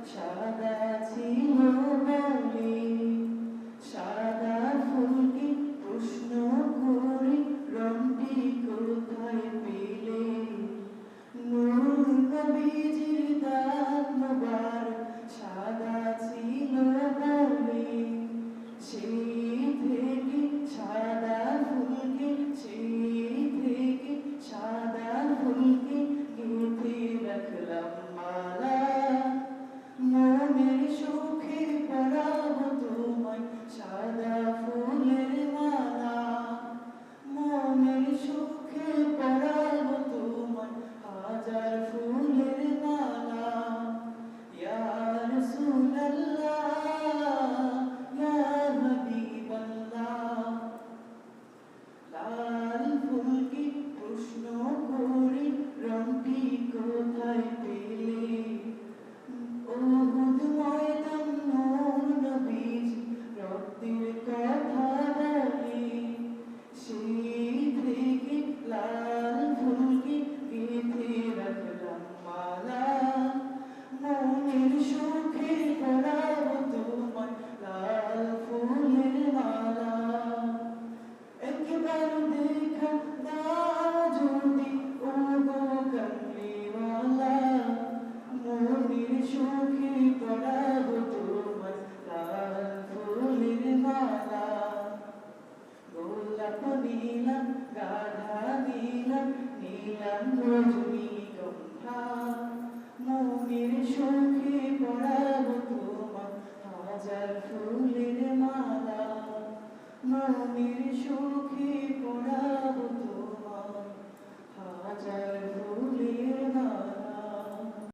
সাদা ছিল বলে সাদা ফুলকে প্রশ্ন করি রংটি কোথায় পেলে নূর নবীজির দাঁত মোবারক সাদা ছিল বলে সেই থেকে সাদা ফুলকে সাদা ফুলকে গেঁথে রাখলাম মালা মনের সুখে পরাবো তোমায় সাদা ফুলের মালা মনের সুখে পরাবো তোমায় হাজার ফুলের মালা ইয়া রাসূলুল্লাহ ইয়া হাবিবাল্লাহ লাল ফুলকে প্রশ্ন করি রংটি কোথায় পেলে উহুদ ময়দান নূর নবীজি রক্তের কথা বলে সেই থেকে লাল ফুলকে গেঁথে রাখলাম মালা মনের সুখে পরাবো তোমায় লাল ফুলের মালা একবার দেখা দাও যদি ওগো কামলিওয়ালা মনের সুখে পরাবো তোমায় লাল ফুলের মালা গোলাপ নীলাম গাধা নীলাম নীলাম রজনীগন্ধা মনের সুখে পরাবো